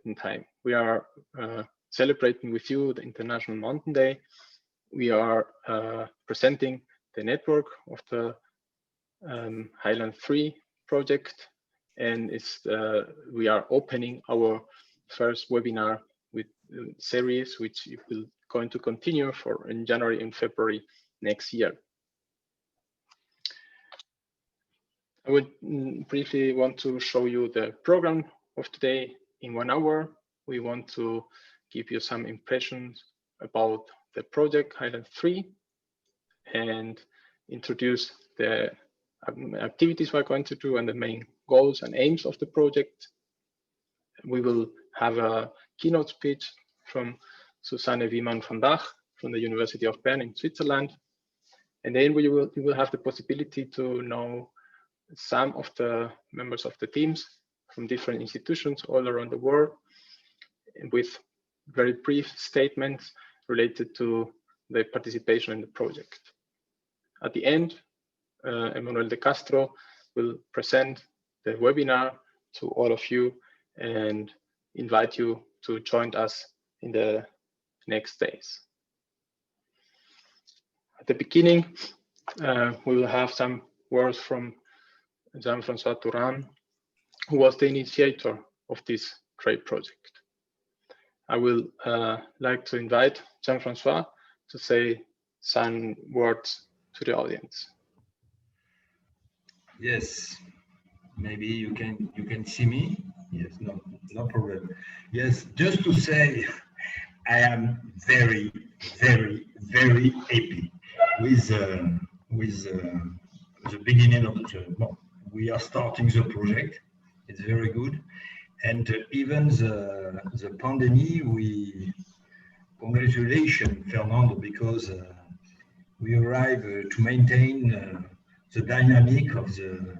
in time. We are celebrating with you the International Mountain Day. We are presenting the network of the Highlands.3 project, and we are opening our first webinar with series, which will going to continue for in January and February next year. I would briefly want to show you the program of today. In 1 hour, we want to give you some impressions about the project Highlands.3 and introduce the activities we're going to do and the main goals and aims of the project. We will have a keynote speech from Susanne Wiemann van Dach from the University of Bern in Switzerland. And then you will have the possibility to know some of the members of the teams from different institutions all around the world, with very brief statements related to the participation in the project. At the end, Emmanuel de Castro will present the webinar to all of you and invite you to join us in the next days. At the beginning, we will have some words from Jean-François Touran, who was the initiator of this great project. I will like to invite Jean-François to say some words to the audience. Yes, maybe you can see me. Yes, no problem. Yes, just to say, I am very happy with the beginning of the. We are starting the project. It's very good, and even the pandemic. We congratulations Fernando, because we arrive to maintain the dynamic of the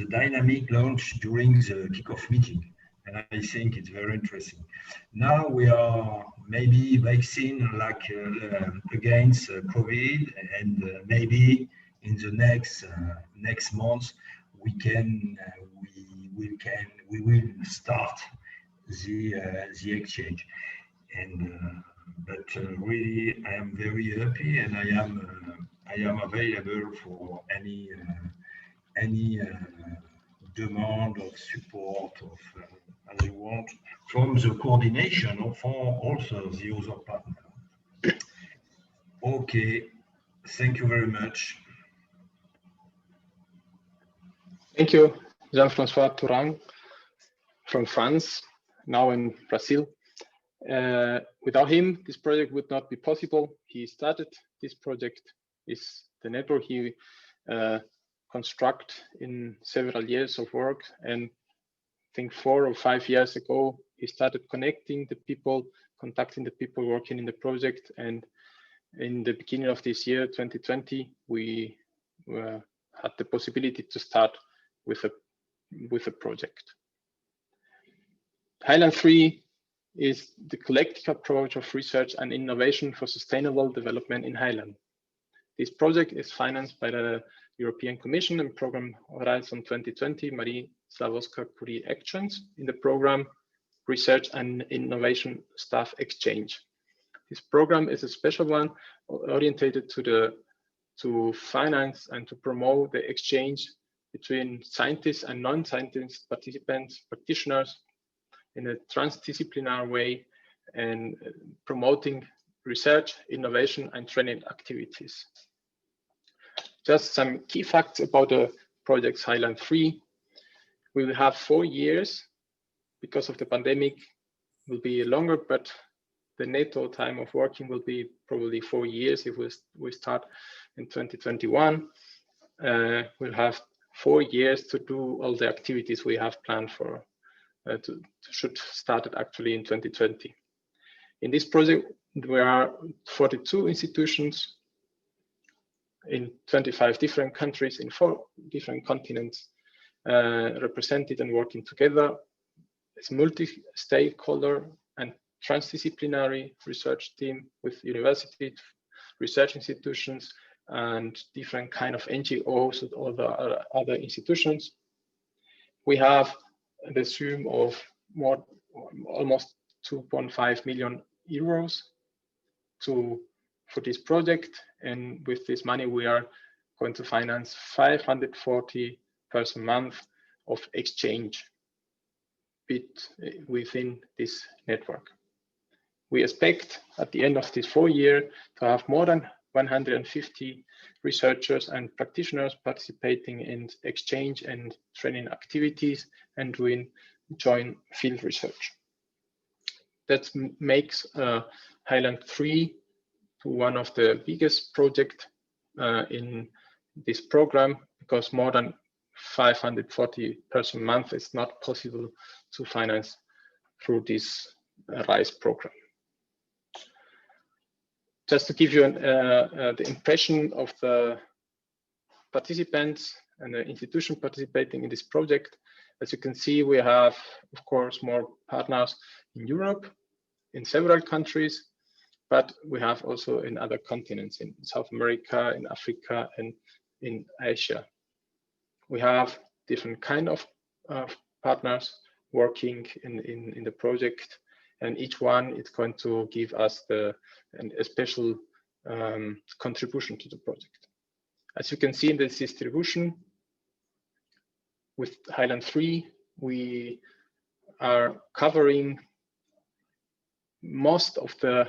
dynamic launch during the kickoff meeting, and I think it's very interesting. Now we are maybe vaccine like against COVID, and maybe in the next months we will start the exchange, and but really I am very happy, and I am available for any demand of support of as you want from the coordination or from also the other partner. Okay, thank you very much. Thank you, Jean-François Touran from France, now in Brazil. Without him, this project would not be possible. He started this project, is the network he construct in several years of work, and I think 4 or 5 years ago he started connecting the people, contacting the people working in the project, and in the beginning of this year 2020 we had the possibility to start with a project. Highlands.3 is the collective approach of research and innovation for sustainable development in Highland. This project is financed by the European Commission and program Horizon 2020 Marie Sklodowska-Curie Actions in the program Research and Innovation Staff Exchange. This program is a special one orientated to finance and to promote the exchange between scientists and non-scientist participants, practitioners, in a transdisciplinary way, and promoting research, innovation, and training activities. Just some key facts about the project's Highlands.3. We will have 4 years. Because of the pandemic, will be longer, but the NATO time of working will be probably 4 years if we start in 2021. We'll have 4 years to do all the activities we have planned for. Should start it actually in 2020. In this project, there are 42 institutions in 25 different countries in 4 different continents represented and working together. It's multi-stakeholder and transdisciplinary research team with university research institutions and different kind of NGOs and all the other institutions. We have the sum of almost 2.5 million euros for this project, and with this money we are going to finance 540 per month of exchange within this network. We expect at the end of this 4 year to have more than 150 researchers and practitioners participating in exchange and training activities and doing joint field research. That makes Highlands.3 to one of the biggest projects in this program, because more than 540 per month is not possible to finance through this RISE program. Just to give you the impression of the participants and the institution participating in this project, as you can see, we have, of course, more partners in Europe, in several countries, but we have also in other continents, in South America, in Africa, and in Asia. We have different kind of partners working in the project, and each one is going to give us a special contribution to the project. As you can see in this distribution, with Highlands.3, we are covering most of the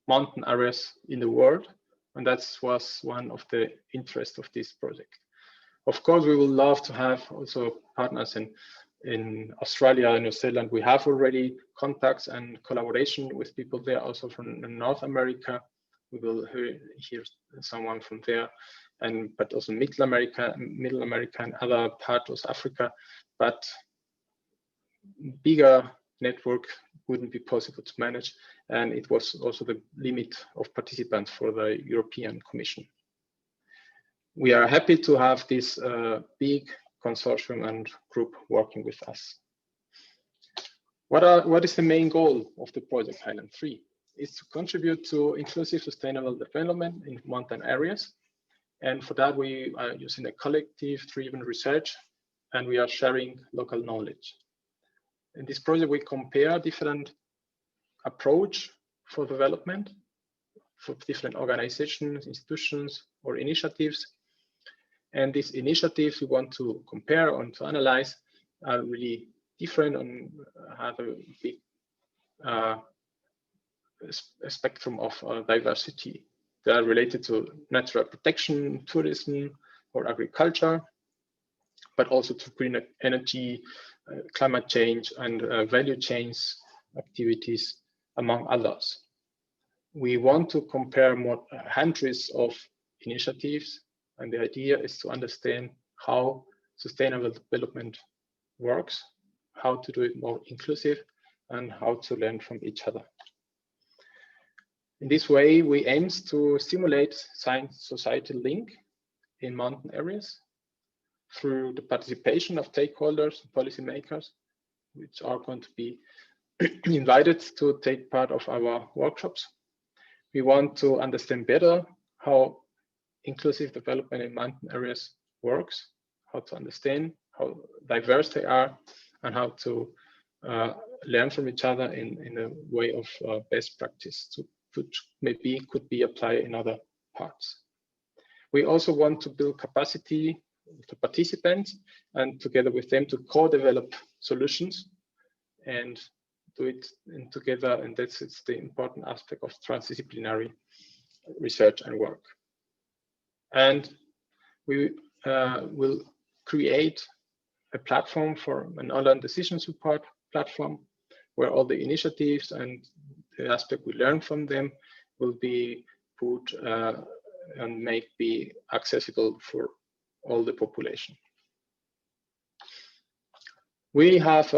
mountain areas in the world, and that was one of the interests of this project. Of course, we would love to have also partners in Australia and New Zealand. We have already contacts and collaboration with people there, also from North America. We will hear someone from there, but also Middle America and other parts of Africa. But bigger network wouldn't be possible to manage, and it was also the limit of participants for the European Commission. We are happy to have this big consortium and group working with us. What is the main goal of the project Highlands.3? Is to contribute to inclusive sustainable development in mountain areas. And for that, we are using a collective-driven research, and we are sharing local knowledge. In this project, we compare different approach for development for different organizations, institutions, or initiatives. And these initiatives we want to compare and to analyze are really different and have a big spectrum of diversity. They are related to natural protection, tourism, or agriculture, but also to green energy, climate change, and value chains activities, among others. We want to compare more hundreds of initiatives, and the idea is to understand how sustainable development works, how to do it more inclusive, and how to learn from each other. In this way, we aim to stimulate science-society link in mountain areas through the participation of stakeholders and policymakers, which are going to be invited to take part of our workshops. We want to understand better how inclusive development in mountain areas works, how to understand how diverse they are, and how to learn from each other in a way of best practice, which maybe could be applied in other parts. We also want to build capacity to participants and together with them to co-develop solutions and do it together, and that's the important aspect of transdisciplinary research and work. And we will create a platform for an online decision support platform where all the initiatives and the aspect we learn from them will be put and be accessible for all the population. We have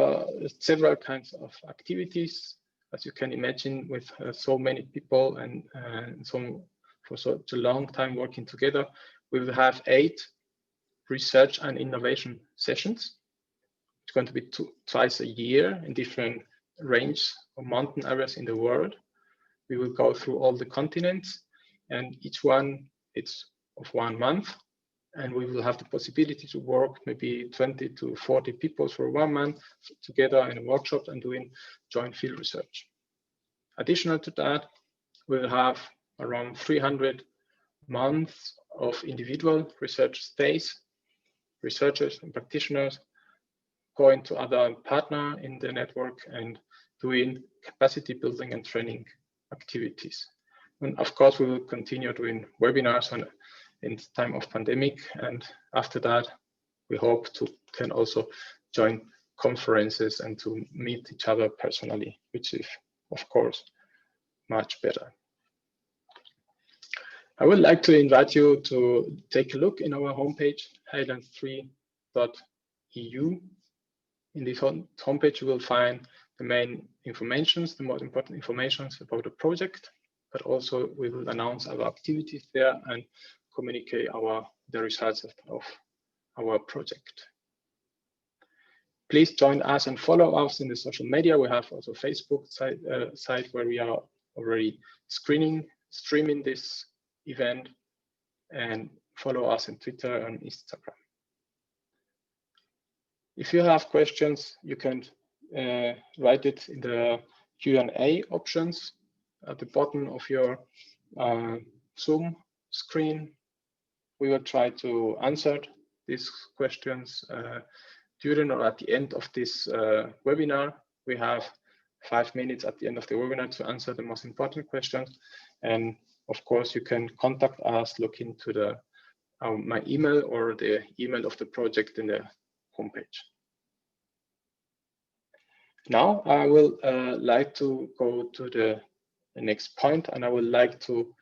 several kinds of activities, as you can imagine, with so many people and for such a long time working together. We will have 8 research and innovation sessions. It's going to be twice a year in different range of mountain areas in the world. We will go through all the continents, and each one is of 1 month, And we will have the possibility to work maybe 20 to 40 people for 1 month together in a workshop and doing joint field research. Additional to that, we'll have around 300 months of individual research stays, researchers and practitioners going to other partners in the network and doing capacity building and training activities. And of course, we will continue doing webinars in time of pandemic. And after that, we hope to can also join conferences and to meet each other personally, which is, of course, much better. I would like to invite you to take a look in our homepage, Highlands3.eu. In this homepage, you will find the main informations, the most important informations about the project, but also we will announce our activities there and communicate the results of our project. Please join us and follow us in the social media. We have also a Facebook site where we are already streaming this event, and follow us on Twitter and Instagram. If you have questions, you can write it in the Q&A options at the bottom of your Zoom screen. We will try to answer these questions during or at the end of this webinar. We have 5 minutes at the end of the webinar to answer the most important questions. And of course, you can contact us, look into my email or the email of the project in the homepage. Now I will like to go to the next point, and I would like to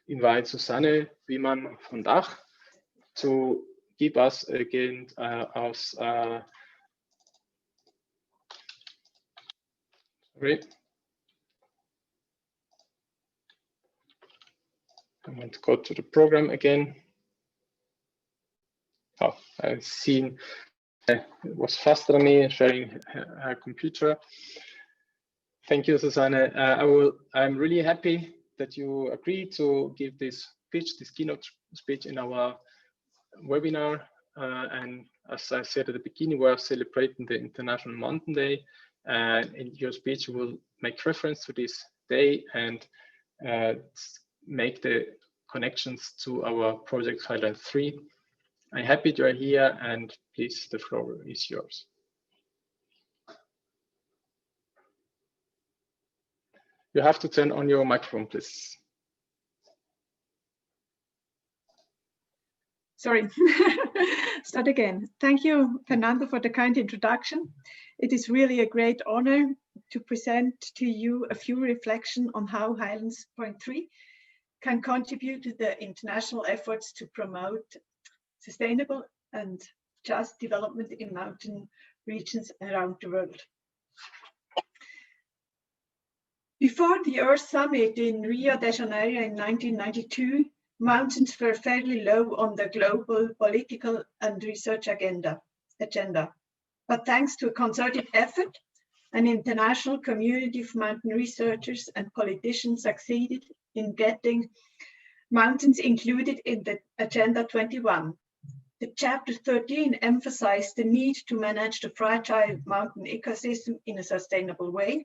invite Susanne Wiemann von Dach to give us again sorry. I want to go to the program again. Oh, I've seen it was faster than me sharing her computer. Thank you, Susanne. I'm really happy that you agreed to give this keynote speech in our webinar. And as I said at the beginning, we are celebrating the International Mountain Day. And in your speech, you will make reference to this day and make the connections to our project Highlands.3. I'm happy you are here, and please, the floor is yours. You have to turn on your microphone, please. Sorry, start again. Thank you, Fernando, for the kind introduction. It is really a great honor to present to you a few reflections on how Highlands.3 can contribute to the international efforts to promote sustainable and just development in mountain regions around the world. Before the Earth Summit in Rio de Janeiro in 1992, mountains were fairly low on the global political and research agenda. But thanks to a concerted effort, an international community of mountain researchers and politicians succeeded in getting mountains included in the Agenda 21. The Chapter 13 emphasized the need to manage the fragile mountain ecosystem in a sustainable way,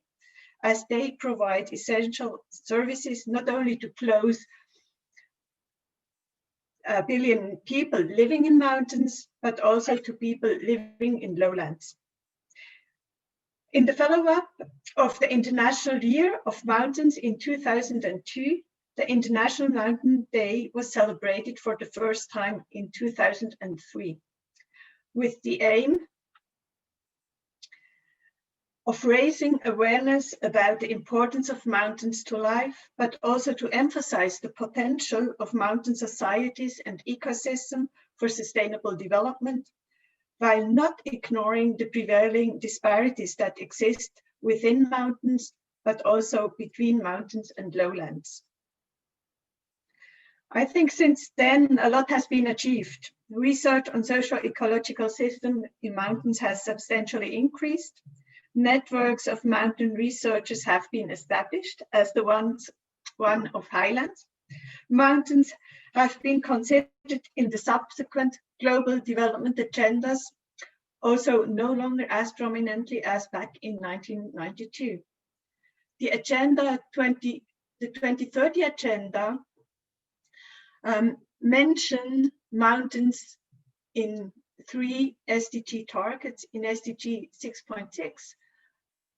as they provide essential services not only to close 1 billion people living in mountains, but also to people living in lowlands. In the follow-up of the International Year of Mountains in 2002, the International Mountain Day was celebrated for the first time in 2003, with the aim of raising awareness about the importance of mountains to life, but also to emphasize the potential of mountain societies and ecosystem for sustainable development, while not ignoring the prevailing disparities that exist within mountains, but also between mountains and lowlands. I think since then, a lot has been achieved. Research on socio-ecological systems in mountains has substantially increased. Networks of mountain researchers have been established, as the one of Highlands. Mountains have been considered in the subsequent global development agendas, also no longer as prominently as back in 1992. The 2030 agenda mentioned mountains in 3 SDG targets, in SDG 6.6,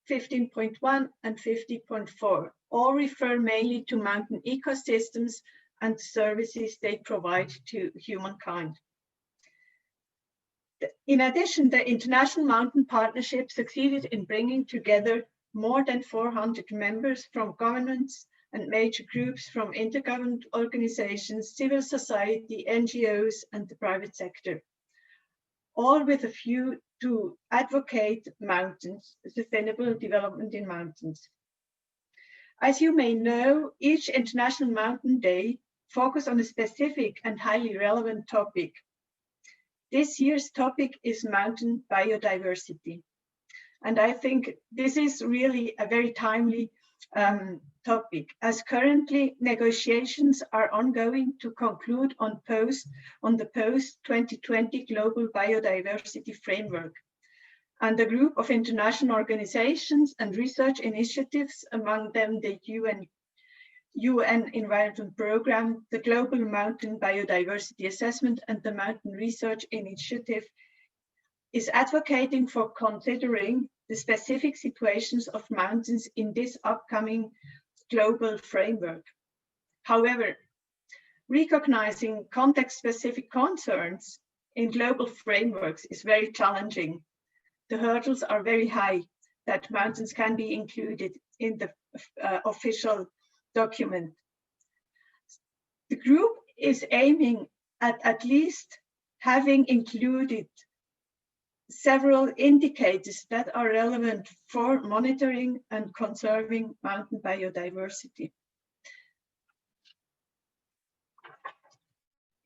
15.1 and 50.4, all refer mainly to mountain ecosystems and services they provide to humankind. In addition, the International Mountain Partnership succeeded in bringing together more than 400 members from governments and major groups from intergovernmental organizations, civil society, NGOs, and the private sector, all with a view to advocate mountains, sustainable development in mountains. As you may know, each International Mountain Day focuses on a specific and highly relevant topic. This year's topic is mountain biodiversity. And I think this is really a very timely topic, as currently negotiations are ongoing to conclude on the post-2020 Global Biodiversity Framework. And a group of international organizations and research initiatives, among them the UN Environment Programme, the Global Mountain Biodiversity Assessment, and the Mountain Research Initiative, is advocating for considering the specific situations of mountains in this upcoming global framework. However, recognizing context-specific concerns in global frameworks is very challenging. The hurdles are very high that mountains can be included in the official document. The group is aiming at least having included several indicators that are relevant for monitoring and conserving mountain biodiversity.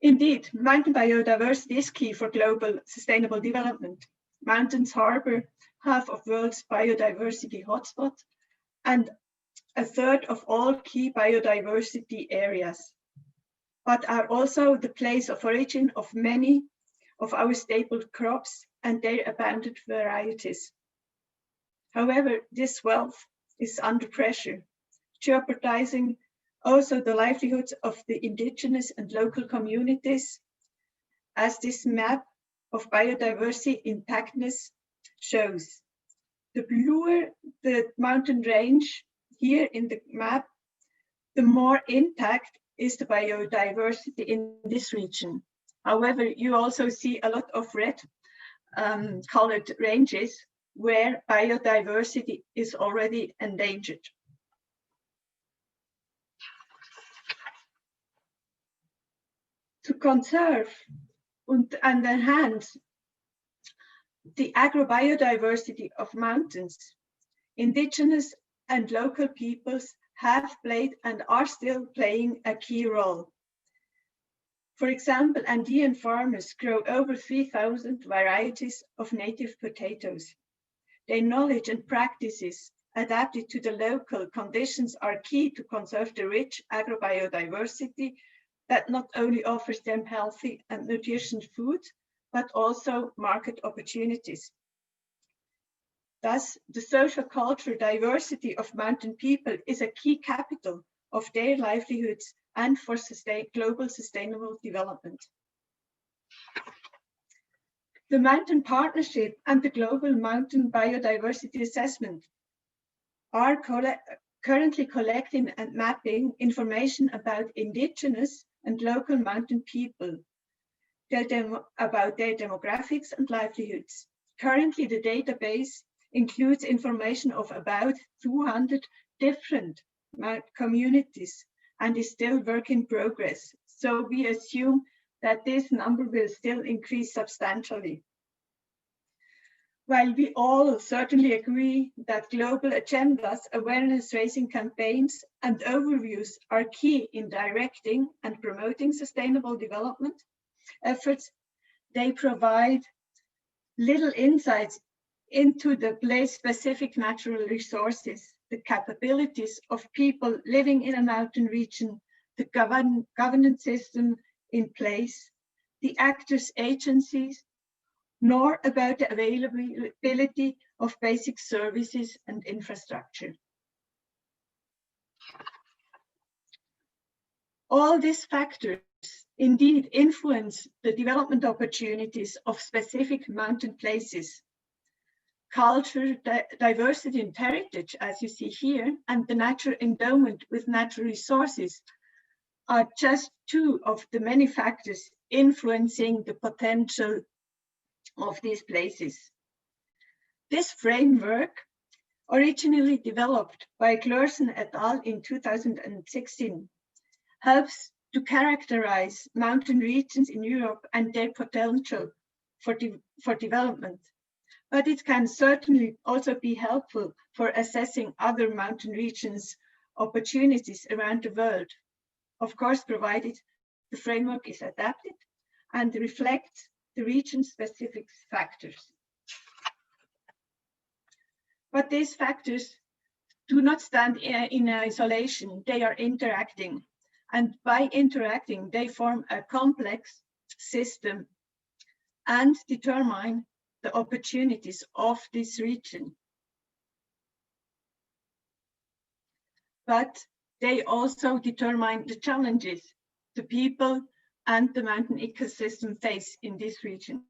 Indeed, mountain biodiversity is key for global sustainable development. Mountains harbor half of the world's biodiversity hotspots and a third of all key biodiversity areas, but are also the place of origin of many of our staple crops and their abundant varieties. However, this wealth is under pressure, jeopardizing also the livelihoods of the indigenous and local communities, as this map of biodiversity impactness shows. The bluer the mountain range here in the map, the more intact is the biodiversity in this region. However, you also see a lot of red colored ranges where biodiversity is already endangered. To conserve and enhance the agrobiodiversity of mountains, indigenous and local peoples have played and are still playing a key role. For example, Andean farmers grow over 3,000 varieties of native potatoes. Their knowledge and practices adapted to the local conditions are key to conserve the rich agrobiodiversity that not only offers them healthy and nutritious food, but also market opportunities. Thus, the social cultural diversity of mountain people is a key capital of their livelihoods and for global sustainable development. The Mountain Partnership and the Global Mountain Biodiversity Assessment are currently collecting and mapping information about indigenous and local mountain people, about their demographics and livelihoods. Currently, the database includes information of about 200 different communities and is still work in progress. So we assume that this number will still increase substantially. While we all certainly agree that global agendas, awareness raising campaigns, and overviews are key in directing and promoting sustainable development efforts, they provide little insights into the place-specific natural resources, the capabilities of people living in a mountain region, the governance system in place, the actors' agencies, nor about the availability of basic services and infrastructure. All these factors indeed influence the development opportunities of specific mountain places. Culture, diversity and heritage, as you see here, and the natural endowment with natural resources are just two of the many factors influencing the potential of these places. This framework, originally developed by Clerson et al. In 2016, helps to characterize mountain regions in Europe and their potential for development. But it can certainly also be helpful for assessing other mountain regions' opportunities around the world, of course, provided the framework is adapted and reflects the region-specific factors. But these factors do not stand in isolation. They are interacting. And by interacting, they form a complex system and determine the opportunities of this region. But they also determine the challenges the people and the mountain ecosystem face in these regions.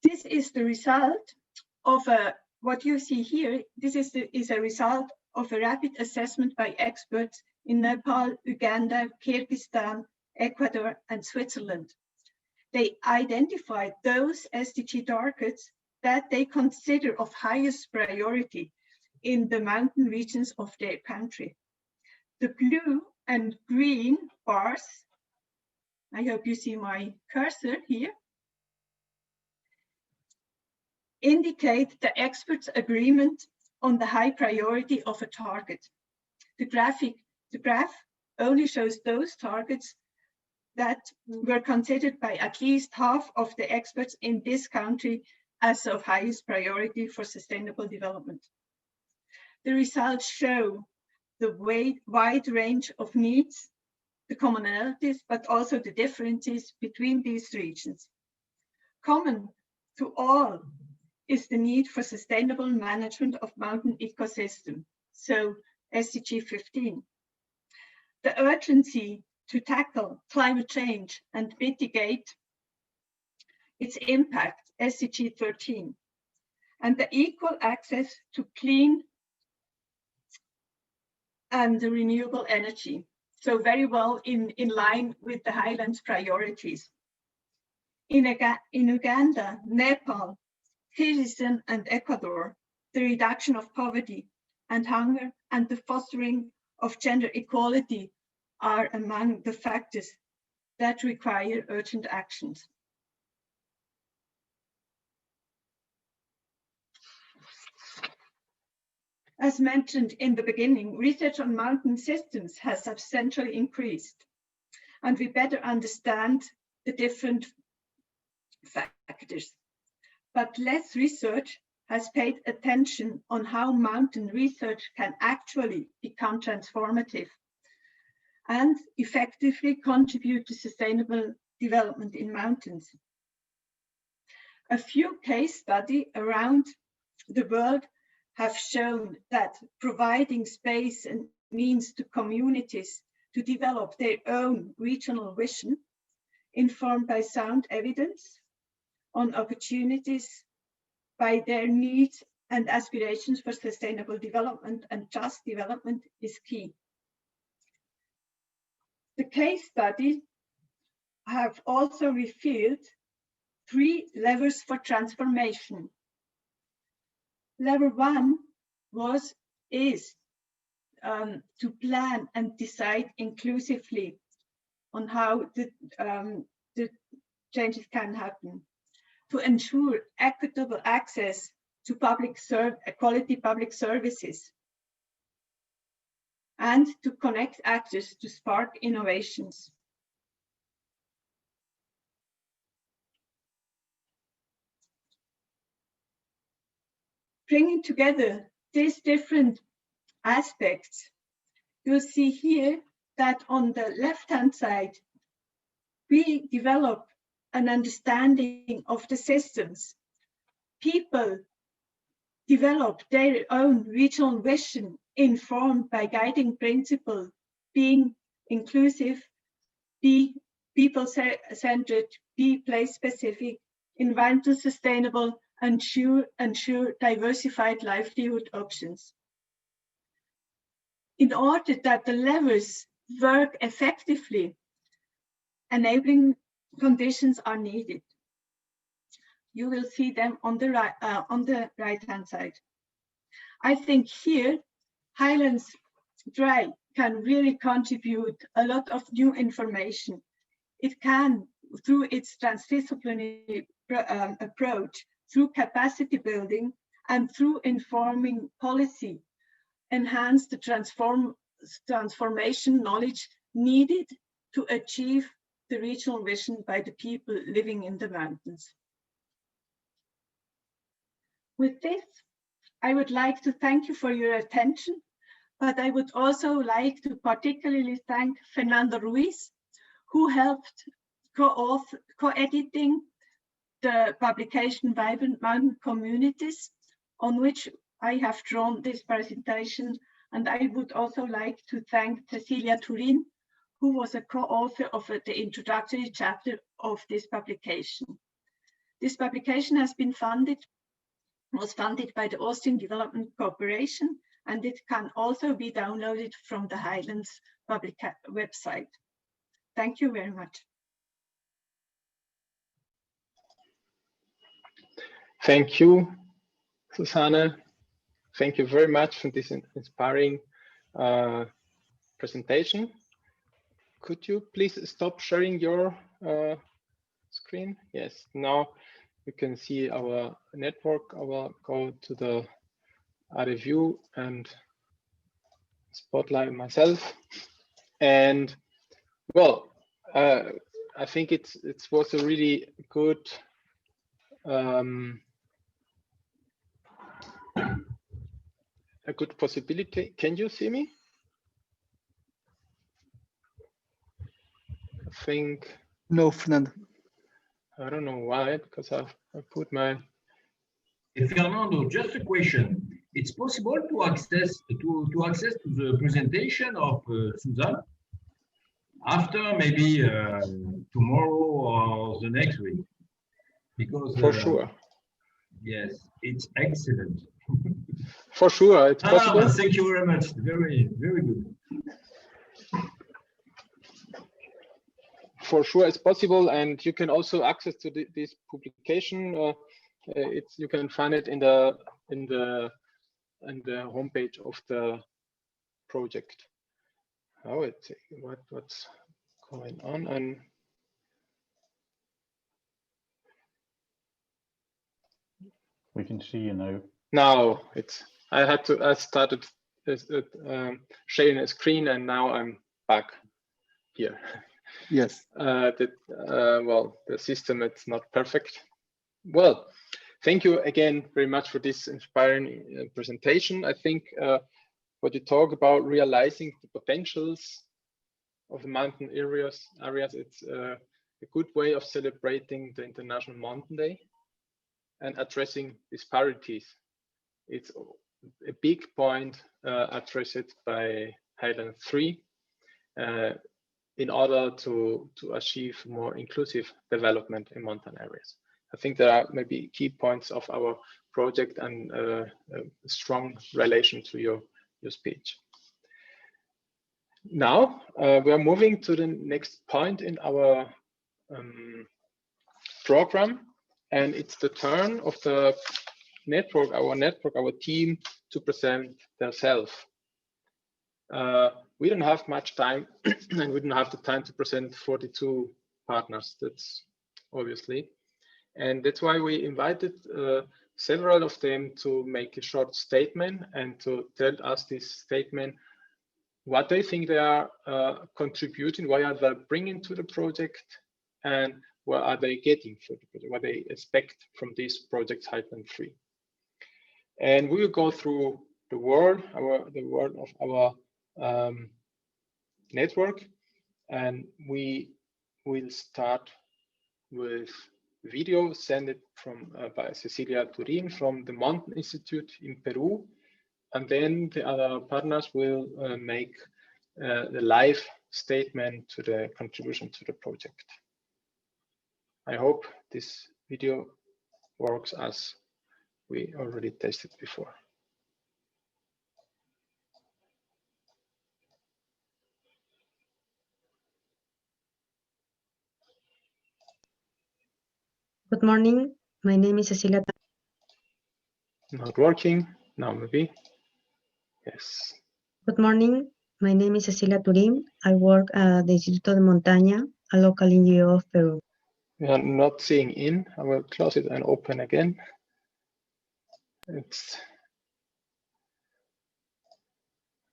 This is the result of what you see here. This is a result of a rapid assessment by experts in Nepal, Uganda, Kyrgyzstan, Ecuador, and Switzerland. They identified those SDG targets that they consider of highest priority in the mountain regions of their country. The blue and green bars, I hope you see my cursor here, indicate the experts' agreement on the high priority of a target. The graph only shows those targets that were considered by at least half of the experts in this country as of highest priority for sustainable development. The results show the wide range of needs, the commonalities, but also the differences between these regions. Common to all is the need for sustainable management of mountain ecosystem, so SDG 15. The urgency to tackle climate change and mitigate its impact, SDG 13, and the equal access to clean and renewable energy. So very well in line with the Highlands priorities. In Uganda, Nepal, Kyrgyzstan, and Ecuador, the reduction of poverty and hunger and the fostering of gender equality are among the factors that require urgent actions. As mentioned in the beginning, research on mountain systems has substantially increased, and we better understand the different factors. But less research has paid attention on how mountain research can actually become transformative and effectively contribute to sustainable development in mountains. A few case studies around the world have shown that providing space and means to communities to develop their own regional vision, informed by sound evidence on opportunities by their needs and aspirations for sustainable development and just development is key. The case studies have also revealed 3 levers for transformation. Level 1 is to plan and decide inclusively on how the changes can happen, to ensure equitable access to quality public services, and to connect actors to spark innovations. Bringing together these different aspects, you'll see here that on the left-hand side, we develop an understanding of the systems. People develop their own regional vision informed by guiding principles, being inclusive, be people-centered, be place-specific, environmental sustainable, and ensure diversified livelihood options. In order that the levers work effectively, enabling conditions are needed. You will see them on the right-hand side. I think here, Highlands.3 can really contribute a lot of new information. It can, through its transdisciplinary approach, through capacity building, and through informing policy, enhance the transformation knowledge needed to achieve the regional vision by the people living in the mountains. With this, I would like to thank you for your attention, but I would also like to particularly thank Fernando Ruiz, who helped co-editing the publication Vibrant Mountain Communities, on which I have drawn this presentation. And I would also like to thank Cecilia Turin, who was a co-author of the introductory chapter of this publication. This publication was funded by the Austrian Development Corporation, and it can also be downloaded from the Highlands public website. Thank you very much. Thank you, Susanne. Thank you very much for this inspiring presentation. Could you please stop sharing your screen? Yes, now you can see our network. I will go to the other view and spotlight myself. And well, I think it was a really good possibility. Can you see me? I think no, Fernando. I don't know why, because I put my. Fernando, just a question. It's possible to access to the presentation of Susan after maybe tomorrow or the next week, because for sure. Yes, it's excellent. For sure, it's possible. Thank you very much. Very, very good. For sure, it's possible, and you can also access to this publication. You can find it in the homepage of the project. What's going on? And we can see you now. Now I started sharing a screen, and now I'm back here. Yes. Well, the system, it's not perfect. Well, thank you again very much for this inspiring presentation. I think what you talk about realizing the potentials of the mountain areas, it's a good way of celebrating the International Mountain Day and addressing disparities. It's a big point addressed by Highlands.3 in order to achieve more inclusive development in mountain areas. I think there are maybe key points of our project and a strong relation to your speech. Now we are moving to the next point in our program, and it's the turn of the network, our team, to present themselves. We don't have much time, and we don't have the time to present 42 partners. That's obviously, and that's why we invited several of them to make a short statement and to tell us this statement, what they think they are contributing, what are they bringing to the project, and what are they getting for the project, what they expect from this project Highlands.3. And we will go through the world of our network, and we will start with video sent it from by Cecilia Turin from the Mountain Institute in Peru, and then the other partners will make the live statement to the contribution to the project. I hope this video works as we already tested before. Good morning. My name is Cecilia. Not working. Now maybe. Yes. Good morning. My name is Cecilia Turin. I work at the Instituto de Montaña, a local NGO of Peru. We are not seeing in. I will close it and open again. It's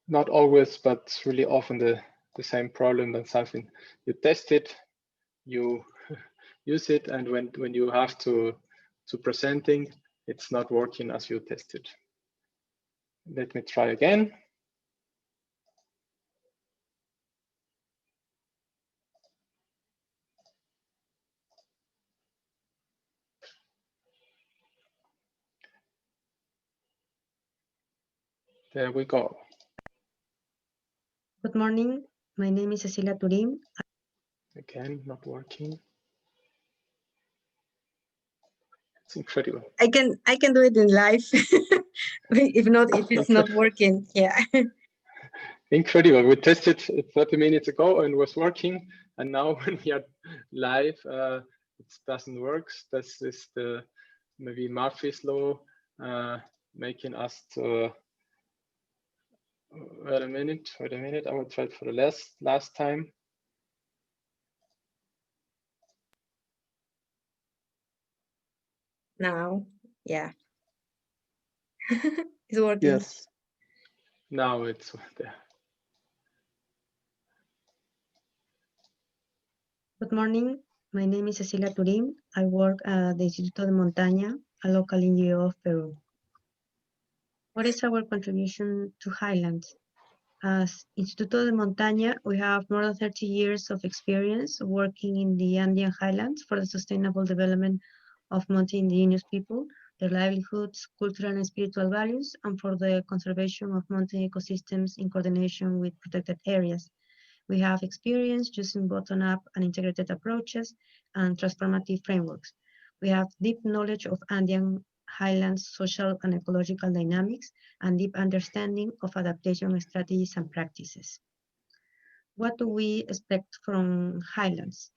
not always, but really often the same problem than something you test it, you use it, and when you have to presenting, it's not working as you tested. Let me try again. There we go. Good morning. My name is Cecilia Turin. Again, not working. It's incredible. I can do it in live. if it's not working, yeah. Incredible. We tested 30 minutes ago and it was working, and now when we are live, it doesn't work. This is the maybe Murphy's law making us to. Wait a minute. I will try it for the last time. Now, yeah. It's working. Yes. Now it's there. Good morning. My name is Cecilia Turin. I work at the Instituto de Montaña, a local NGO of Peru. What is our contribution to Highlands? As Instituto de Montaña, we have more than 30 years of experience working in the Andean Highlands for the sustainable development of mountain indigenous people, their livelihoods, cultural and spiritual values, and for the conservation of mountain ecosystems in coordination with protected areas. We have experience using bottom-up and integrated approaches and transformative frameworks. We have deep knowledge of Andean Highlands social and ecological dynamics and deep understanding of adaptation strategies and practices. What do we expect from Highlands?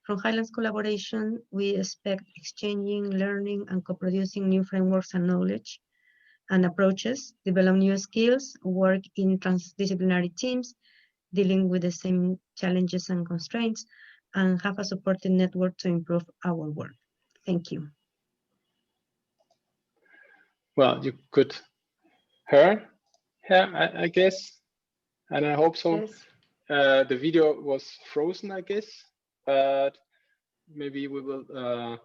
From Highlands Collaboration, we expect exchanging, learning, and co-producing new frameworks and knowledge and approaches, develop new skills, work in transdisciplinary teams, dealing with the same challenges and constraints, and have a supported network to improve our work. Thank you. Well, you could hear, I guess, and I hope so. Yes. The video was frozen, I guess, but maybe we will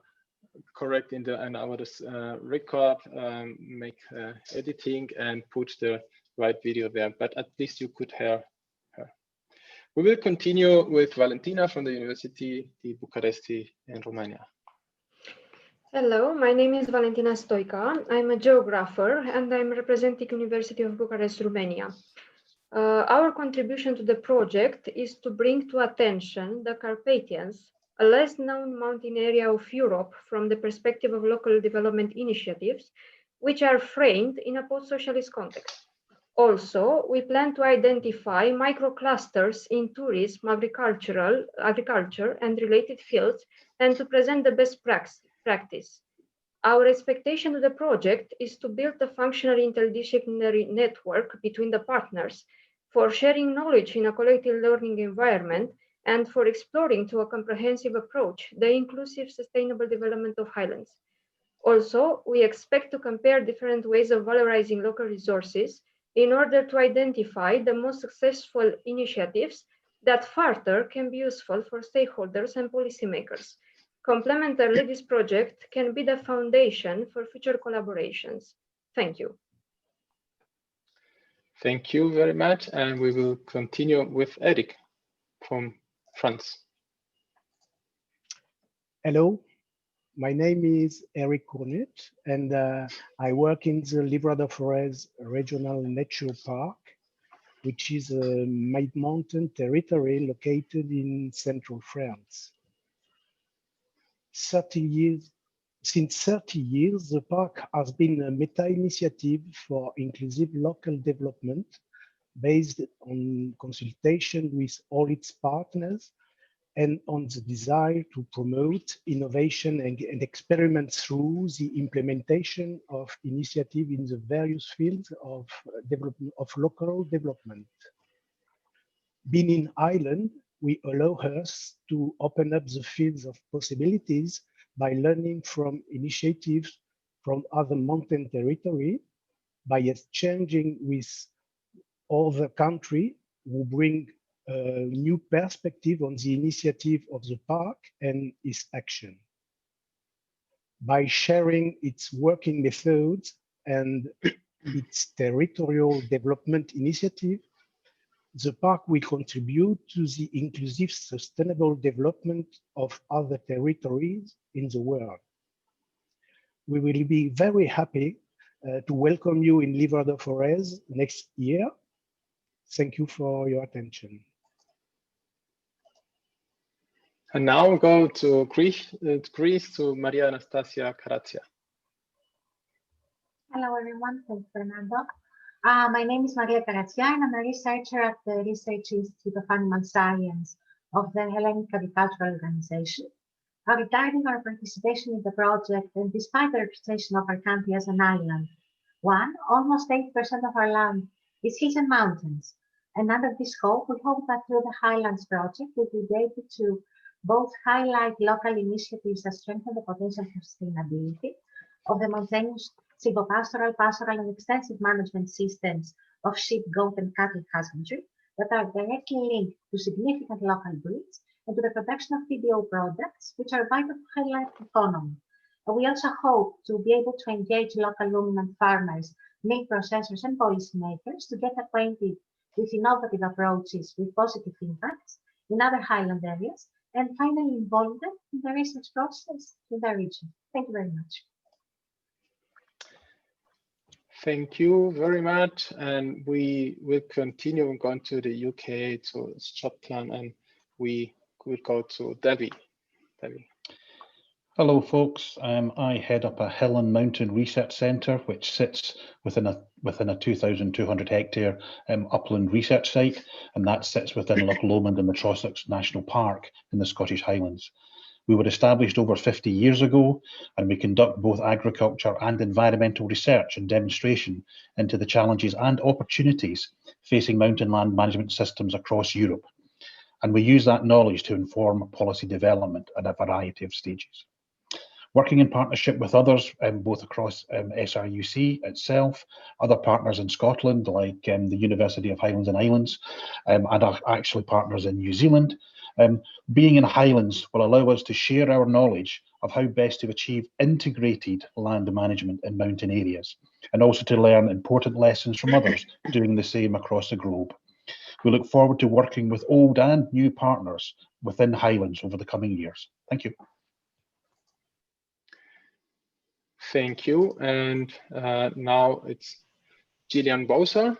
correct in our record, make editing and put the right video there, but at least you could hear her. We will continue with Valentina from the University di Bucharesti in Romania. Hello, my name is Valentina Stoica. I'm a geographer and I'm representing University of Bucharest, Romania. Our contribution to the project is to bring to attention the Carpathians, a less known mountain area of Europe from the perspective of local development initiatives, which are framed in a post-socialist context. Also, we plan to identify microclusters in tourism, agriculture, and related fields, and to present the best practice. Our expectation of the project is to build a functional interdisciplinary network between the partners for sharing knowledge in a collective learning environment and for exploring to a comprehensive approach the inclusive sustainable development of Highlands. Also, we expect to compare different ways of valorizing local resources in order to identify the most successful initiatives that further can be useful for stakeholders and policymakers. Complementarily, this project can be the foundation for future collaborations. Thank you. Thank you very much. And we will continue with Eric from France. Hello, my name is Eric Cornut, and I work in the Livre de Forez Regional Nature Park, which is a mid-mountain territory located in central France. Since 30 years, the park has been a meta-initiative for inclusive local development based on consultation with all its partners and on the desire to promote innovation and experiment through the implementation of initiative in the various fields of development of local development. Being in Ireland, we allow us to open up the fields of possibilities by learning from initiatives from other mountain territory, by exchanging with other countries who bring a new perspective on the initiative of the park and its action. By sharing its working methods and its territorial development initiative, the park will contribute to the inclusive sustainable development of other territories in the world. We will be very happy to welcome you in Livre de Forez next year. Thank you for your attention. And now we'll go to Greece, to Maria Anastasia Karatia. Hello, everyone. Thanks, Fernando. My name is Maria Karatia, and I'm a researcher at the Research Institute of Animal Science of the Hellenic Agricultural Organization. Regarding our participation in the project, and despite the reputation of our country as an island, almost 80% of our land is hills and mountains. And under this scope, we hope that through the Highlands project, we will be able to both highlight local initiatives that strengthen the potential for sustainability of the mountainous silvopastoral, pastoral, and extensive management systems of sheep, goat, and cattle husbandry that are directly linked to significant local breeds and to the production of TBO products, which are vital to highlight the economy. We also hope to be able to engage local ruminant farmers, milk processors, and policymakers to get acquainted with innovative approaches with positive impacts in other highland areas, and finally involve them in the research process in the region. Thank you very much. Thank you very much. And we will continue going to the UK, to Scotland, and we will go to Debbie. Hello, folks. I head up a hill and mountain research centre, which sits within a 2,200 hectare upland research site, and that sits within Loch Lomond and the Trossachs National Park in the Scottish Highlands. We were established over 50 years ago, and we conduct both agriculture and environmental research and demonstration into the challenges and opportunities facing mountain land management systems across Europe. And we use that knowledge to inform policy development at a variety of stages. Working in partnership with others, both across SRUC itself, other partners in Scotland, like the University of Highlands and Islands, and are actually partners in New Zealand. Being in Highlands will allow us to share our knowledge of how best to achieve integrated land management in mountain areas, and also to learn important lessons from others doing the same across the globe. We look forward to working with old and new partners within Highlands over the coming years. Thank you. Thank you. And now it's Gillian Bowser.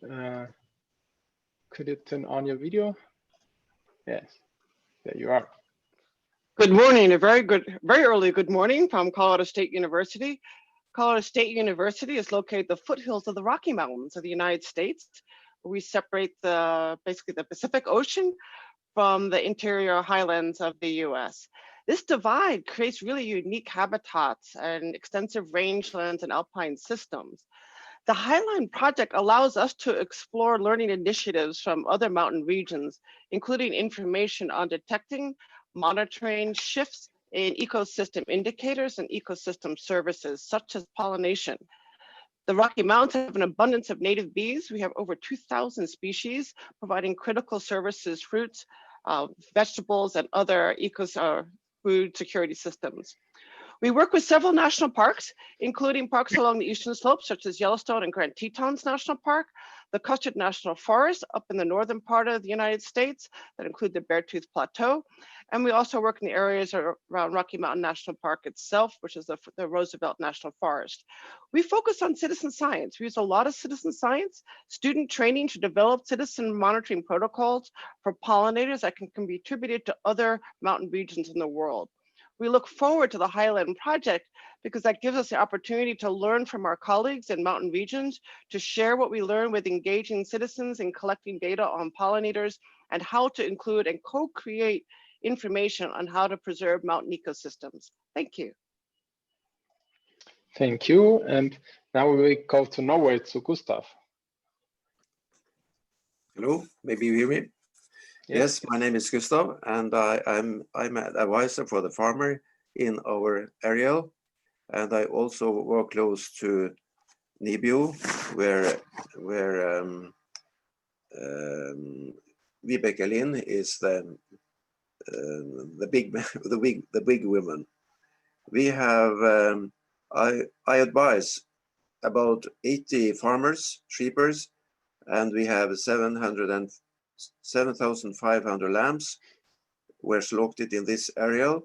Could you turn on your video? Yes, there you are. Good morning, a very early good morning from Colorado State University. Colorado State University is located at the foothills of the Rocky Mountains of the United States. We separate basically the Pacific Ocean from the interior highlands of the US. This divide creates really unique habitats and extensive rangelands and alpine systems. The Highland Project allows us to explore learning initiatives from other mountain regions, including information on detecting, monitoring shifts in ecosystem indicators and ecosystem services, such as pollination. The Rocky Mountains have an abundance of native bees. We have over 2,000 species providing critical services, fruits, vegetables, and other food security systems. We work with several national parks, including parks along the eastern slopes, such as Yellowstone and Grand Tetons National Park, the Custard National Forest up in the northern part of the United States that include the Beartooth Plateau. And we also work in the areas around Rocky Mountain National Park itself, which is the Roosevelt National Forest. We focus on citizen science. We use a lot of citizen science, student training to develop citizen monitoring protocols for pollinators that can be attributed to other mountain regions in the world. We look forward to the Highland Project because that gives us the opportunity to learn from our colleagues in mountain regions, to share what we learn with engaging citizens in collecting data on pollinators and how to include and co-create information on how to preserve mountain ecosystems. Thank you. Thank you. And now we go to Norway to Gustav. Hello, maybe you hear me? Yes, my name is Gustav, and I'm an advisor for the farmer in our area, and I also work close to Nibio, where Vibeke Lin is the big woman. We have I advise about 80 farmers, sheepers, and we have 7,500 lambs were slaughtered in this area.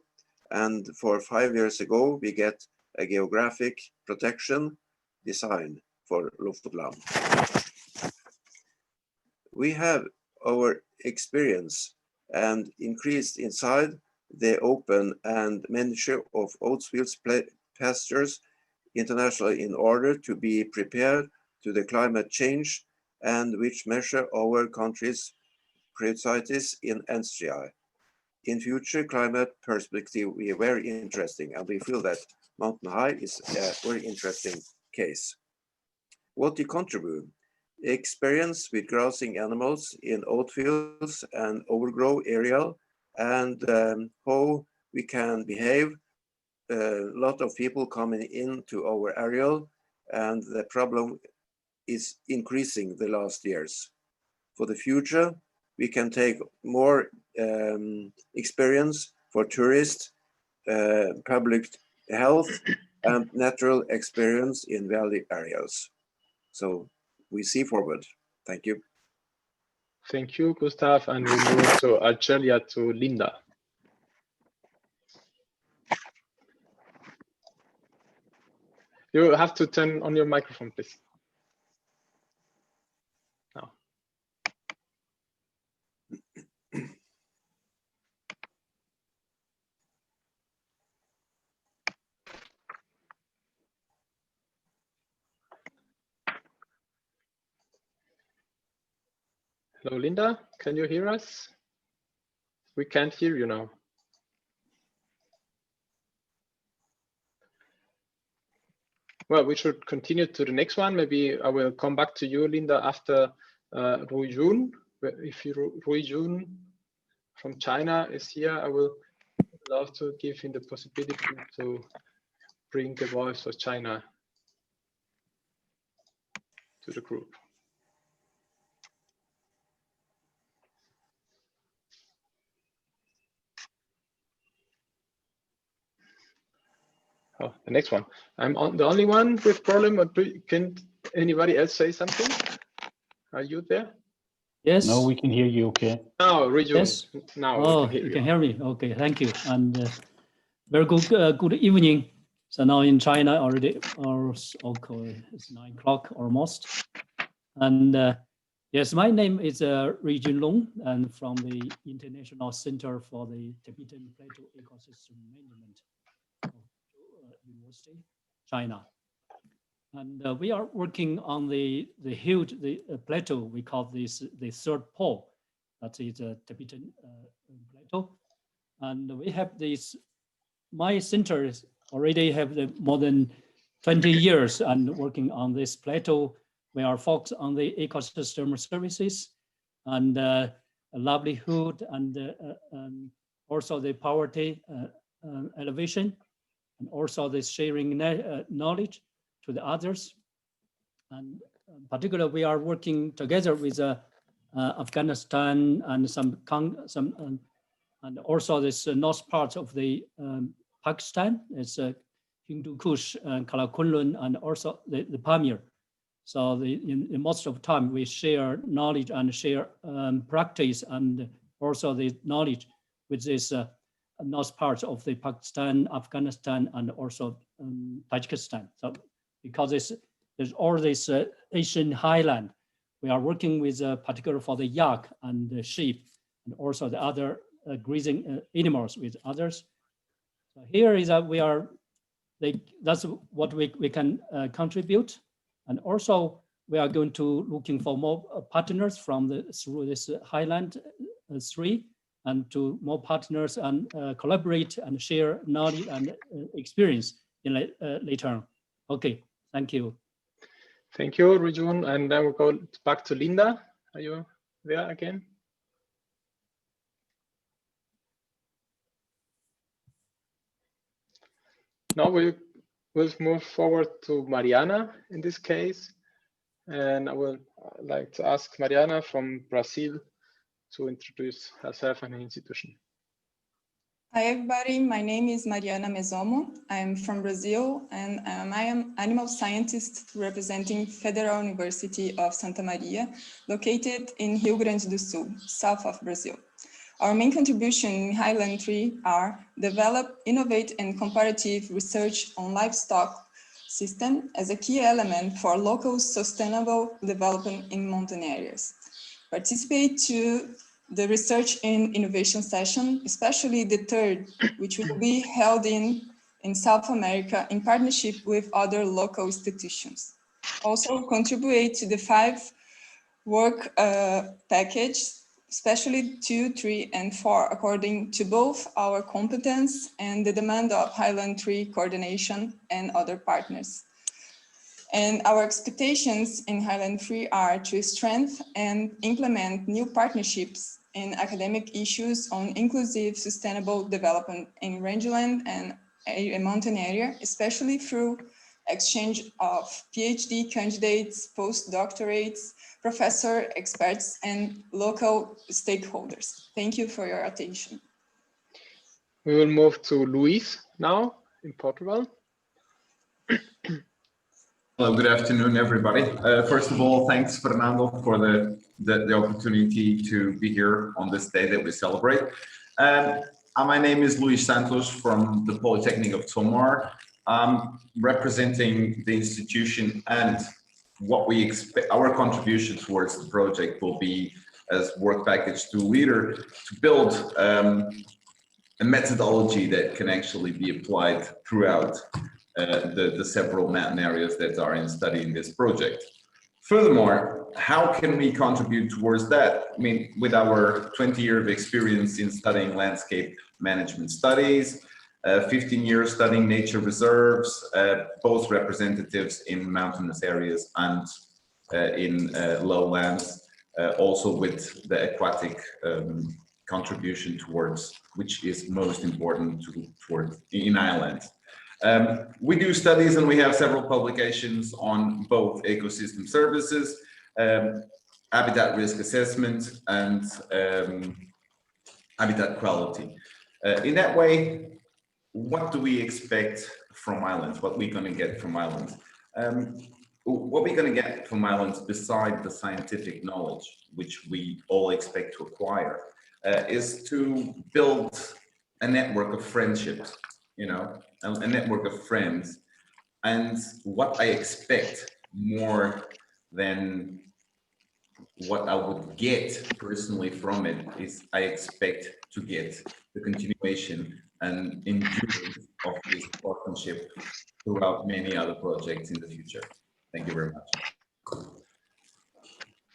And for 5 years ago, we get a geographic protection design for Lofotlam. We have our experience and increased inside the open and miniature of Oatsfields pastures internationally in order to be prepared to the climate change and which measure our country's priorities in NCI. In future climate perspective, we are very interesting, and we feel that Mountain High is a very interesting case. What do you contribute? Experience with grazing animals in oatfields and overgrow area, and how we can behave. A lot of people coming into our area, and the problem is increasing the last years. For the future, we can take more experience for tourists, public health, and natural experience in valley areas. So we see forward. Thank you. Thank you, Gustav. And we move to Algeria to Linda. You have to turn on your microphone, please. Now. Hello, Linda. Can you hear us? We can't hear you now. Well, we should continue to the next one. Maybe I will come back to you, Linda, after Rui Jun. If Rui Jun from China is here, I will love to give him the possibility to bring the voice of China to the group. Oh, the next one. I'm the only one with problem. Can anybody else say something? Are you there? Yes. No, we can hear you okay. Now, Region. Yes. Now oh, we can hear you can hear me. Okay, thank you. And very good evening. So now in China already, it's 9 o'clock almost. And yes, my name is Rijun Long, and from the International Center for the Tibetan Plateau Ecosystem Management of University, China. And we are working on the huge plateau. We call this the third pole. That is a Tibetan plateau. And we have this, my center already have more than 20 years and working on this plateau. We are focused on the ecosystem services and livelihood and also the poverty elevation, and also the sharing knowledge to the others. And particularly, we are working together with Afghanistan and and also this north part of the Pakistan. It's Hindu Kush and Karakulun, and also the Pamir. So in most of the time we share knowledge and share practice, and also the knowledge with this north parts of the Pakistan, Afghanistan, and also Tajikistan. So because there's all this Asian highland, we are working with particular for the yak and the sheep, and also the other grazing animals with others. So here is that we are, that's what we can contribute, and also we are going to looking for more partners from through this Highlands.3, and to more partners and collaborate and share knowledge and experience in later on. Okay, thank you. Thank you, Rijun. And then we'll go back to Linda. Are you there again? Now we'll move forward to Mariana in this case. And I would like to ask Mariana from Brazil to introduce herself and her institution. Hi, everybody. My name is Mariana Mezomo. I am from Brazil, and I am animal scientist representing Federal University of Santa Maria, located in Rio Grande do Sul, south of Brazil. Our main contribution in Highlands.3 are develop, innovate, and comparative research on livestock system as a key element for local sustainable development in mountain areas. Participate to the research and innovation session, especially the third, which will be held in South America in partnership with other local institutions. Also contribute to the 5 work package, especially 2, 3, and 4, according to both our competence and the demand of Highlands.3 coordination and other partners. And our expectations in Highlands.3 are to strengthen and implement new partnerships in academic issues on inclusive sustainable development in rangeland and a mountain area, especially through exchange of PhD candidates, postdoctorates, professor, experts, and local stakeholders. Thank you for your attention. We will move to Luis now in Portugal. Hello, good afternoon, everybody. First of all, thanks, Fernando, for the opportunity to be here on this day that we celebrate. My name is Luis Santos from the Polytechnic of Tomar. I'm representing the institution, and what we expect, our contribution towards the project will be as work package 2 leader to build a methodology that can actually be applied throughout the several mountain areas that are in study in this project. Furthermore, how can we contribute towards that? I mean, with our 20 years of experience in studying landscape management studies, 15 years studying nature reserves, both representatives in mountainous areas and in lowlands, also with the aquatic contribution towards, which is most important towards in islands. We do studies and we have several publications on both ecosystem services, habitat risk assessment, and habitat quality. In that way, what do we expect from islands? What we're going to get from islands? What we're going to get from islands, besides the scientific knowledge, which we all expect to acquire, is to build a network of friendships, you know, a network of friends. And what I expect more than what I would get personally from it is I expect to get the continuation and endurance of this partnership throughout many other projects in the future. Thank you very much.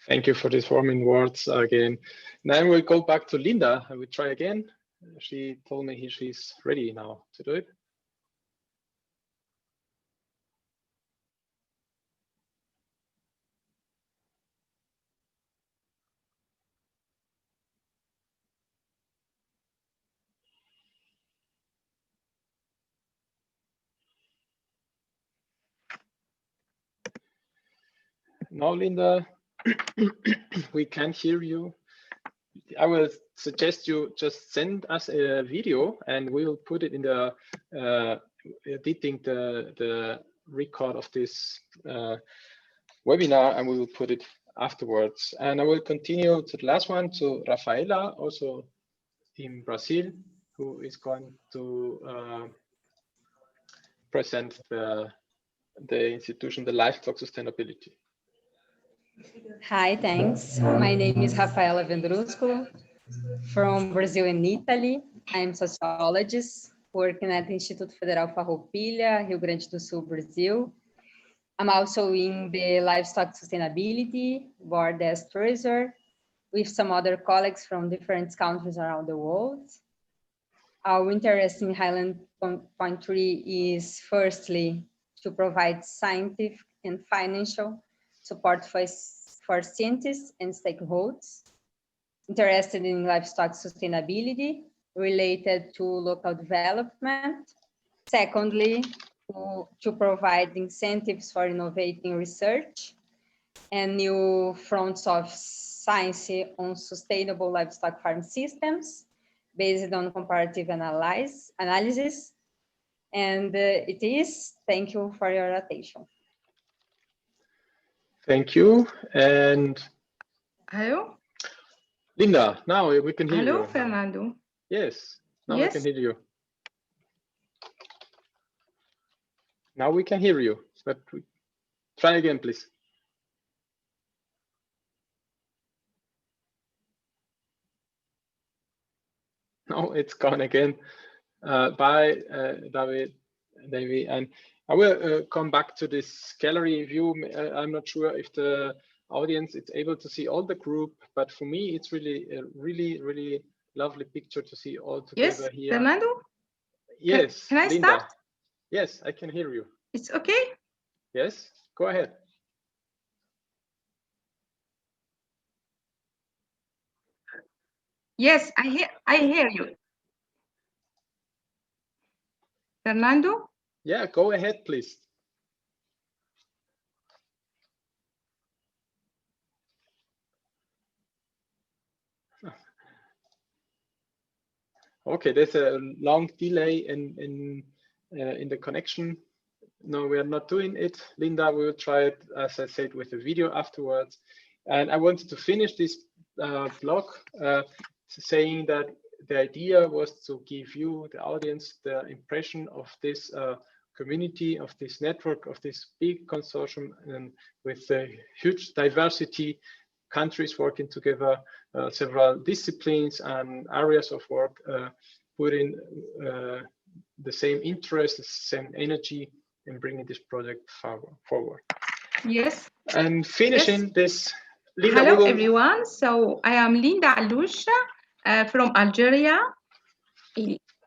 Thank you for these warming words again. Now we'll go back to Linda. I will try again. She told me she's ready now to do it. Now, Linda, we can't hear you. I will suggest you just send us a video and we will put it in the editing the record of this webinar, and we will put it afterwards. And I will continue to the last one, to Rafaela, also in Brazil, who is going to present the institution, the livestock sustainability. Hi, thanks. My name is Rafaela Vendrusco from Brazil and Italy. I'm sociologist working at the Instituto Federal Farroupilha, Rio Grande do Sul, Brazil. I'm also in the livestock sustainability board as treasurer with some other colleagues from different countries around the world. Our interest in Highlands.3 is firstly to provide scientific and financial support for scientists and stakeholders interested in livestock sustainability related to local development. Secondly, to provide incentives for innovating research and new fronts of science on sustainable livestock farm systems based on comparative analysis. And it is. Thank you for your attention. Thank you. And hello, Linda, now we can hear you. Hello, Fernando. Yes, now Yes. we can hear you. Now we can hear you, but try again, please. No, it's gone again. Bye, David. And I will come back to this gallery view. I'm not sure if the audience is able to see all the group, but for me, it's really a really lovely picture to see all together Yes, here. Fernando? Yes, Can I Linda. start? Yes, I can hear you. It's okay? Yes, go ahead. Yes, I hear you. Fernando? Yeah, go ahead, please. Okay, there's a long delay in the connection. No, we are not doing it. Linda, we will try it, as I said, with a video afterwards. And I wanted to finish this blog saying that the idea was to give you, the audience, the impression of this community, of this network, of this big consortium, and with a huge diversity, countries working together, several disciplines and areas of work, putting the same interest, the same energy in bringing this project forward. Yes. And finishing Yes. this, Linda, Hello, everyone. So I am Linda Alouche from Algeria.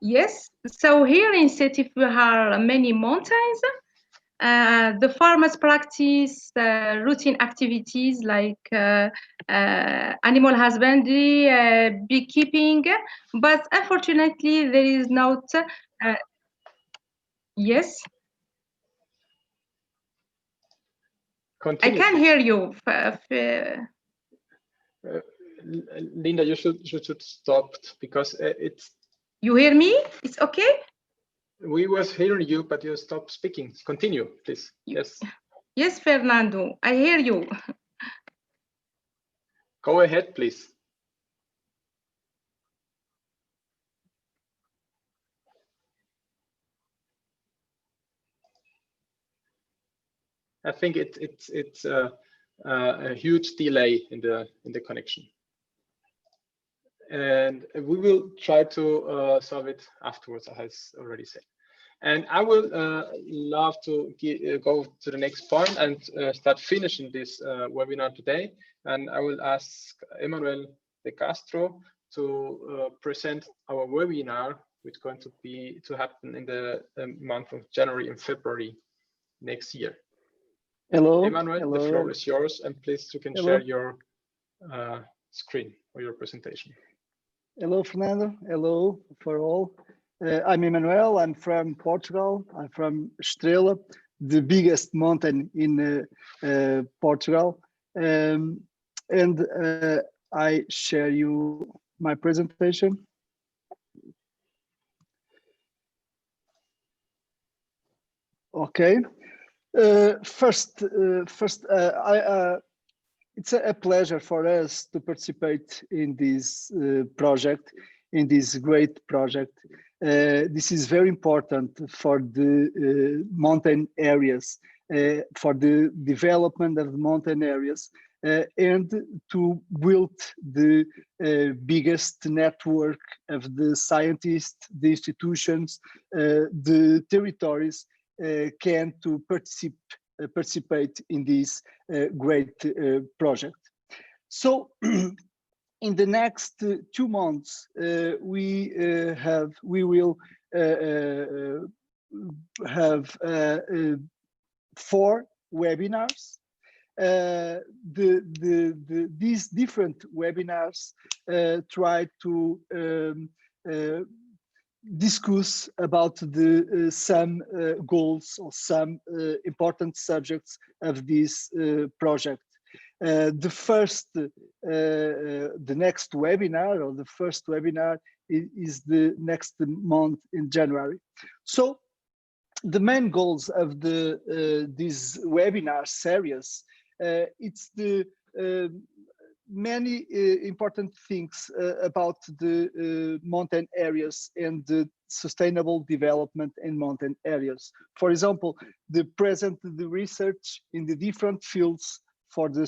Yes. So here in Sétif we have many mountains. The farmers practice routine activities like animal husbandry, beekeeping, but unfortunately there is not. Yes. Continue. I can hear you. Linda, you should stop because it's. You hear me? It's okay? We was hearing you, but you stopped speaking. Continue, please. Yes. Yes, Fernando, I hear you. Go ahead, please. I think it's a huge delay in the connection, and we will try to solve it afterwards, as I already said. And I will love to go to the next point and start finishing this webinar today. And I will ask Emmanuel de Castro to present our webinar, which is going to happen in the month of January and February next year. Hello. Emmanuel, Hello. the floor is yours, and please you can Hello. share your screen or your presentation. Hello, Fernando. Hello for all. I'm Emmanuel. I'm from Portugal. I'm from Estrela, the biggest mountain in Portugal. And I share you my presentation. Okay. First, it's a pleasure for us to participate in this project, in this great project. This is very important for the mountain areas, for the development of the mountain areas, and to build the biggest network of the scientists, the institutions, the territories can to participate in this great project. So in the next 2 months, we will have 4 webinars. These different webinars try to discuss about the some goals or some important subjects of this project. The next webinar, or the first webinar, is the next month in January. So the main goals of this webinar series, it's the many important things about the mountain areas and the sustainable development in mountain areas. For example, the research in the different fields for the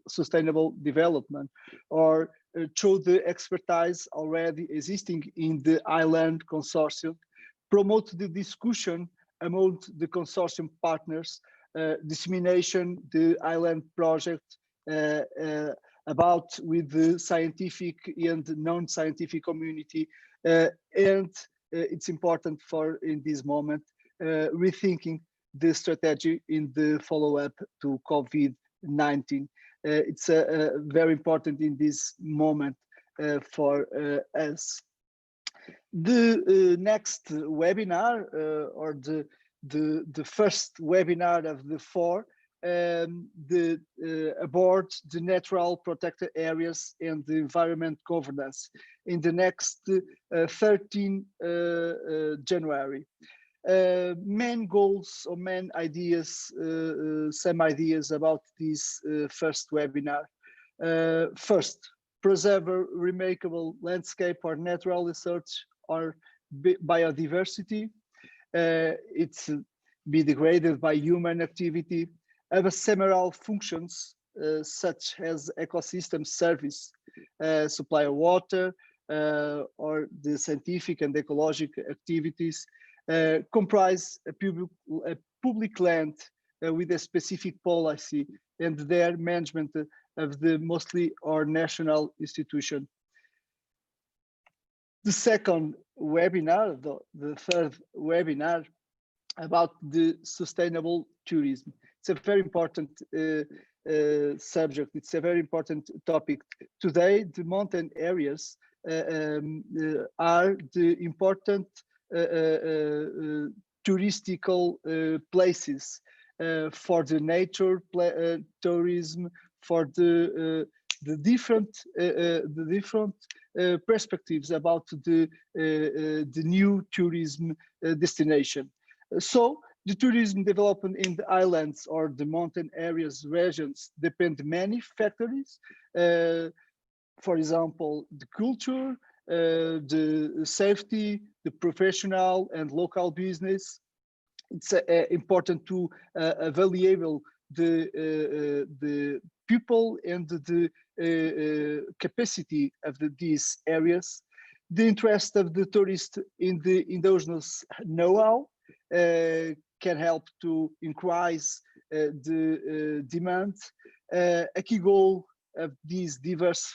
sustainable development, or show the expertise already existing in the Highland Consortium, promote the discussion among the consortium partners, dissemination the Highland project about with the scientific and non-scientific community, and it's important for in this moment rethinking the strategy in the follow-up to COVID-19. It's very important in this moment for us. The next webinar, or the first webinar of the 4, aboard the natural protected areas and the environment governance in the next 13 January. Main goals or main ideas, some ideas about this first webinar. First, preserve a remarkable landscape or natural research or biodiversity. It's be degraded by human activity, have ephemeral functions such as ecosystem service, supply of water, or the scientific and ecological activities, comprise a public land with a specific policy and their management of the mostly or national institution. The second webinar, the third webinar, about the sustainable tourism. It's a very important subject. It's a very important topic. Today, the mountain areas are the important touristical places for the nature tourism, for the different perspectives about the new tourism destination. So the tourism development in the islands or the mountain areas regions depend many factors. For example, the culture, the safety, the professional and local business. It's important to evaluate the people and the capacity of these areas, the interest of the tourist in the indigenous know-how can help to increase the demand. A key goal of these diverse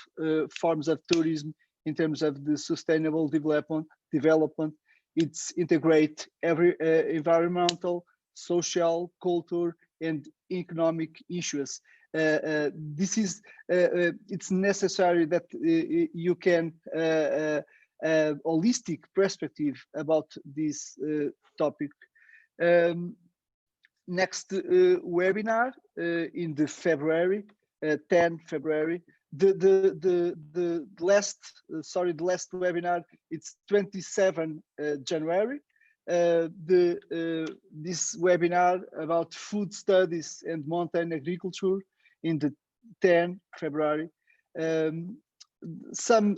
forms of tourism in terms of the sustainable development, it's integrate every environmental, social, cultural, and economic issues. This is it's necessary that you can holistic perspective about this topic. Next webinar in the February, 10 February. The last webinar, it's 27 January. this webinar about food studies and mountain agriculture in the 10 February. Some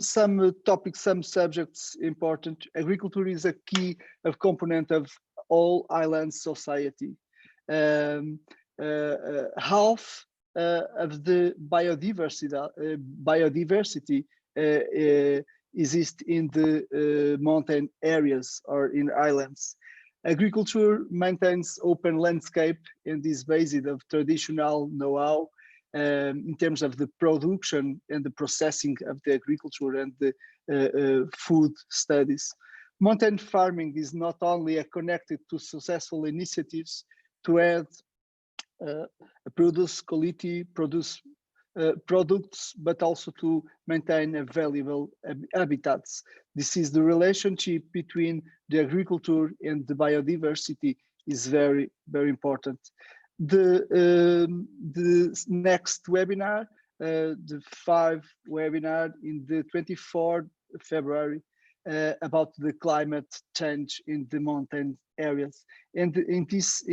topics, some subjects important. Agriculture is a key component of all island society. Half of the biodiversity exists in the mountain areas or in islands. Agriculture maintains open landscape and is based on traditional know-how in terms of the production and the processing of the agriculture and the food studies. Mountain farming is not only connected to successful initiatives to add produce quality, products, but also to maintain a valuable habitats. This is the relationship between the agriculture and the biodiversity is very, very important. The next webinar, the 5 webinar in the 24th February about the climate change in the mountain areas. And in this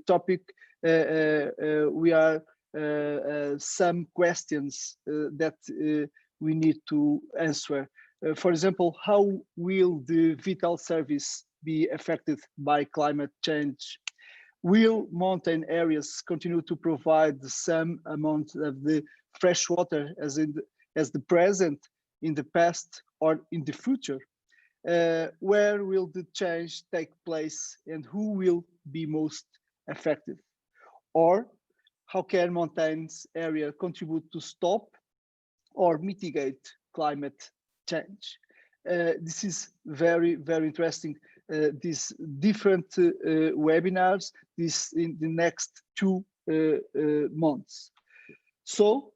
topic, we are some questions that we need to answer. For example, how will the vital service be affected by climate change? Will mountain areas continue to provide the same amount of the fresh water as the present, in the past, or in the future? Where will the change take place and who will be most affected? Or how can mountains area contribute to stop or mitigate climate change? This is very, very interesting. These different webinars in the next 2 months. So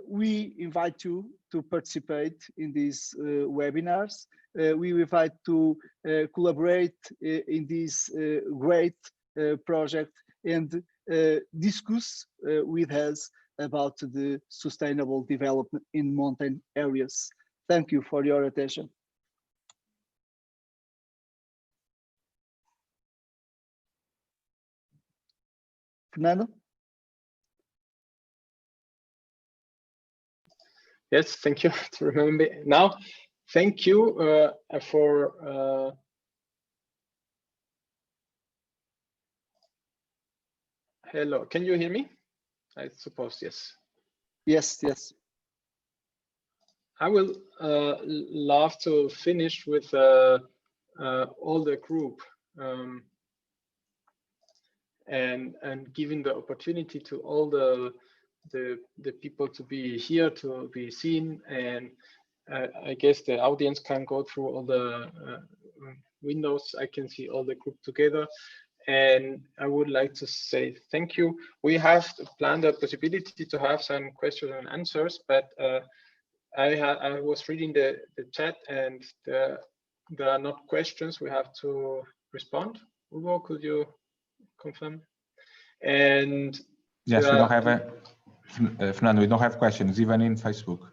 we invite you to participate in these webinars. We invite to collaborate in this great project and discuss with us about the sustainable development in mountain areas. Thank you for your attention. Fernando? Yes, thank you to remember now. Thank you for hello, can you hear me? I suppose yes. Yes, yes. I will love to finish with all the group and giving the opportunity to all the people to be here, to be seen, and I guess the audience can go through all the windows. I can see all the group together. And I would like to say thank you. We have planned a possibility to have some questions and answers, but I was reading the chat and there are not questions. We have to respond. Ugo, could you confirm? And yes, we don't have Fernando, we don't have questions even in Facebook.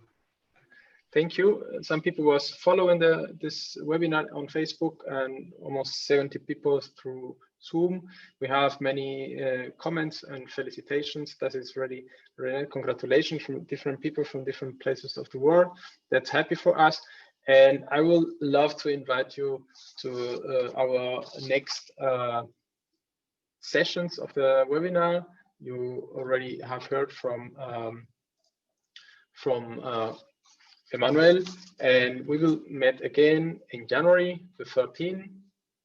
Thank you. Some people was following this webinar on Facebook and almost 70 people through Zoom. We have many comments and felicitations. That is really congratulations from different people from different places of the world. That's happy for us. And I will love to invite you to our next sessions of the webinar. You already have heard from Emmanuel, and we will meet again in January the 13th,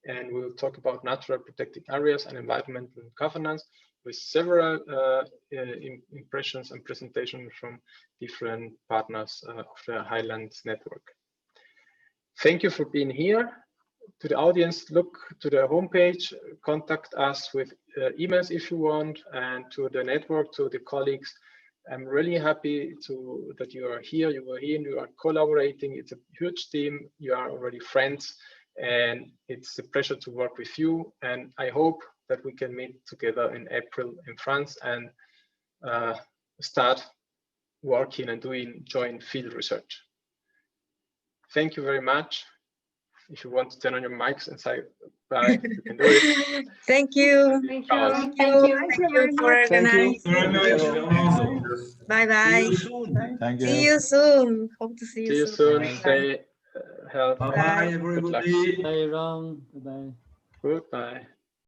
and we'll talk about natural protected areas and environmental governance with several impressions and presentations from different partners of the Highlands network. Thank you for being here. To the audience, look to the homepage, contact us with emails if you want, and to the network, to the colleagues. I'm really happy that you are here. You are here and you are collaborating. It's a huge team. You are already friends, and it's a pleasure to work with you. And I hope that we can meet together in April in France and start working and doing joint field research. Thank you very much. if you want to turn on your mics and say bye, you can do it. Thank you. Thank you. Thank you for organizing. Bye bye. Thank See you. you soon. Hope to see you soon. soon. Bye. Stay healthy. Bye bye, everybody. Bye, Ram. Bye. Goodbye.